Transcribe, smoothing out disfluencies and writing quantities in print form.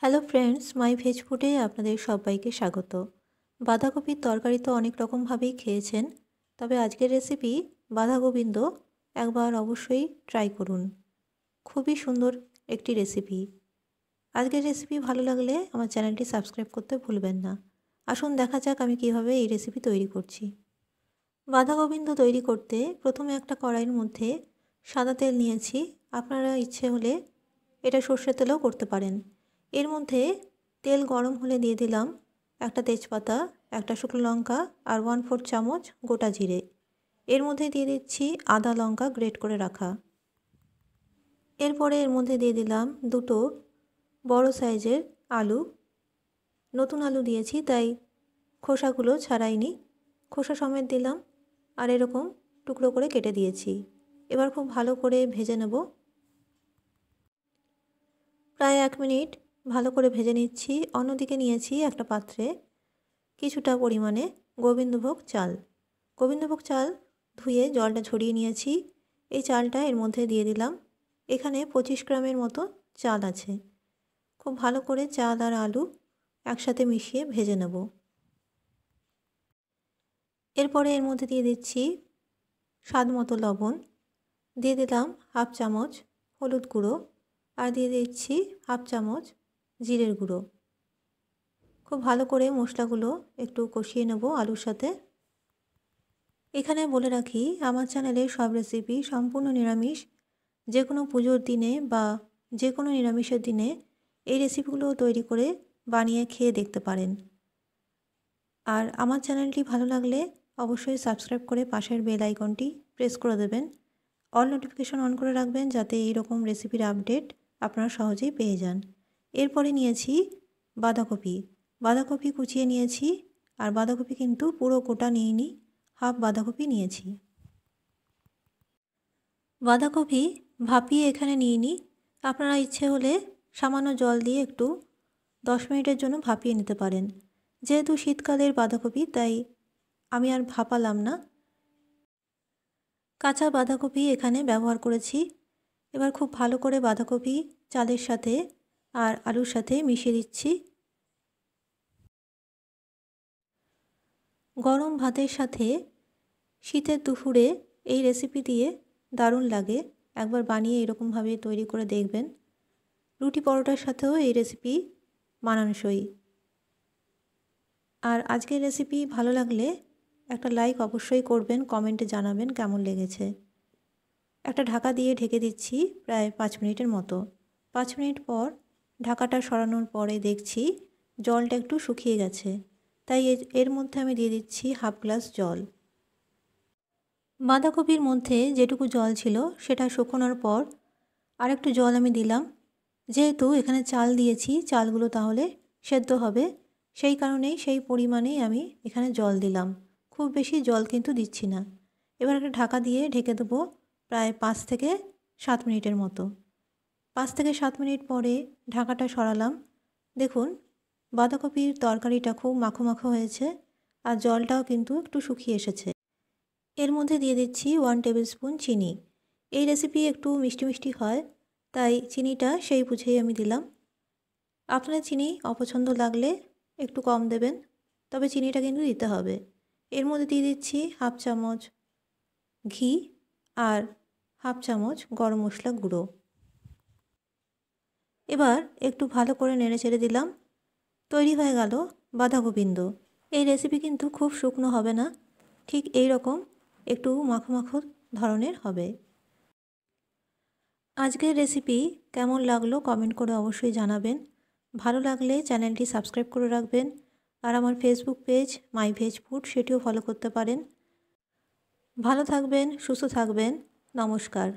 Hello friends, মাই veg ফুডে আপনাদের সবাইকে স্বাগত। বাঁধাকপির তরকারি তো অনেক রকমভাবেই খেয়েছেন, তবে আজকের রেসিপি বাঁধাগোবিন্দ একবার অবশ্যই ট্রাই করুন। খুবই সুন্দর একটি রেসিপি। আজকের রেসিপি ভালো লাগলে আমার চ্যানেলটি সাবস্ক্রাইব করতে ভুলবেন না। আসুন দেখা যাক আমি কিভাবে এই রেসিপি তৈরি করছি। বাঁধাগোবিন্দ তৈরি করতে প্রথমে একটা কড়াইয়ের মধ্যে সাদা তেল নিয়েছি। আপনারা ইচ্ছে হলে এটা সর্ষের তেলেও করতে পারেন। এর মধ্যে তেল গরম হলে দিয়ে দিলাম একটা তেজপাতা, একটা শুকনো লঙ্কা আর 1/4 চামচ গোটা জিরে। এর মধ্যে দিয়ে দিচ্ছি আদা লঙ্কা গ্রেট করে রাখা। এরপরে এর মধ্যে দিয়ে দিলাম দুটো বড় সাইজের আলু। নতুন আলু দিয়েছি তাই খোসাগুলো ছাড়াইনি, খোসা সমেত দিলাম আর এরকম টুকরো করে কেটে দিয়েছি। এবার খুব ভালো করে ভেজে নেব। প্রায় 1 মিনিট ভালো করে ভেজে নিচ্ছি। অন্যদিকে নিয়েছি একটা পাত্রে কিছুটা পরিমাণে গোবিন্দভোগ চাল। গোবিন্দভোগ চাল ধুয়ে জলটা ঝরিয়ে নিয়েছি। এই চালটা এর মধ্যে দিয়ে দিলাম। এখানে 25 গ্রামের মতো চাল আছে। খুব ভালো করে চাল আর আলু একসাথে মিশিয়ে ভেজে নেব। এরপরে এর মধ্যে দিয়ে দিচ্ছি স্বাদ মতো লবণ, দিয়ে দিলাম 1/2 চামচ হলুদ গুঁড়ো আর দিয়ে দিচ্ছি 1/2 চামচ জিরের গুঁড়ো। খুব ভালো করে মশলাগুলো একটু কষিয়ে নেব আলুর সাথে। এখানে বলে রাখি, আমার চ্যানেলের সব রেসিপি সম্পূর্ণ নিরামিষ। যে কোনো পুজোর দিনে বা যে কোনো নিরামিষের দিনে এই রেসিপিগুলো তৈরি করে বানিয়ে খেয়ে দেখতে পারেন। আর আমার চ্যানেলটি ভালো লাগলে অবশ্যই সাবস্ক্রাইব করে পাশের বেল আইকনটি প্রেস করে দেবেন। অল নোটিফিকেশন অন করে রাখবেন যাতে এই রকম রেসিপির আপডেট আপনারা সহজেই পেয়ে যান। এরপরে নিয়েছি বাঁধাকপি। বাঁধাকপি কুচিয়ে নিয়েছি আর বাঁধাকপি কিন্তু পুরো গোটা নিইনি, হাফ বাঁধাকপি নিয়েছি। বাঁধাকপি ভাপিয়ে এখানে নিইনি, আপনারা ইচ্ছে হলে সামান্য জল দিয়ে একটু 10 মিনিটের জন্য ভাপিয়ে নিতে পারেন। যেহেতু শীতকালের বাঁধাকপি তাই আমি আর ভাপালাম না, কাঁচা বাঁধাকপি এখানে ব্যবহার করেছি। এবার খুব ভালো করে বাঁধাকপি চালের সাথে আর আলুর সাথে মিশিয়ে দিচ্ছি। গরম ভাতের সাথে শীতের দুপুরে এই রেসিপি দিয়ে দারুণ লাগে। একবার বানিয়ে এরকমভাবে তৈরি করে দেখবেন। রুটি পরোটার সাথেও এই রেসিপি মানানসই। আর আজকের রেসিপি ভালো লাগলে একটা লাইক অবশ্যই করবেন, কমেন্টে জানাবেন কেমন লেগেছে। একটা ঢাকা দিয়ে ঢেকে দিচ্ছি প্রায় 5 মিনিটের মতো। 5 মিনিট পর ঢাকাটা সরানোর পরে দেখছি জলটা একটু শুকিয়ে গেছে, তাই এর মধ্যে আমি দিয়ে দিচ্ছি 1/2 গ্লাস জল। বাঁধাকপির মধ্যে যেটুকু জল ছিল সেটা শুকোনোর পর আরেকটু জল আমি দিলাম। যেহেতু এখানে চাল দিয়েছি, চালগুলো তাহলে সেদ্ধ হবে, সেই কারণেই সেই পরিমাণেই আমি এখানে জল দিলাম। খুব বেশি জল কিন্তু দিচ্ছি না। এবার একটা ঢাকা দিয়ে ঢেকে দেবো প্রায় 5 থেকে 7 মিনিটের মতো। 5 থেকে 7 মিনিট পরে ঢাকাটা সরালাম। দেখুন বাঁধাকপির তরকারিটা খুব মাখো মাখো হয়েছে আর জলটাও কিন্তু একটু শুকিয়ে এসেছে। এর মধ্যে দিয়ে দিচ্ছি 1 টেবিল স্পুন চিনি। এই রেসিপি একটু মিষ্টি মিষ্টি হয়, তাই চিনিটা সেই বুঝেই আমি দিলাম। আপনার চিনি অপছন্দ লাগলে একটু কম দেবেন, তবে চিনিটা কিন্তু দিতে হবে। এর মধ্যে দিয়ে দিচ্ছি 1/2 চামচ ঘি আর 1/2 চামচ গরম মশলা গুঁড়ো। এবার একটু ভালো করে নেড়ে চেড়ে দিলাম। তৈরি হয়ে গেল বাঁধাগোবিন্দ। এই রেসিপি কিন্তু খুব শুকনো হবে না, ঠিক এই রকম একটু মাখো মাখো ধরনের হবে। আজকের রেসিপি কেমন লাগলো কমেন্ট করে অবশ্যই জানাবেন। ভালো লাগলে চ্যানেলটি সাবস্ক্রাইব করে রাখবেন আর আমার ফেসবুক পেজ মাই ভেজ ফুড সেটিও ফলো করতে পারেন। ভালো থাকবেন, সুস্থ থাকবেন। নমস্কার।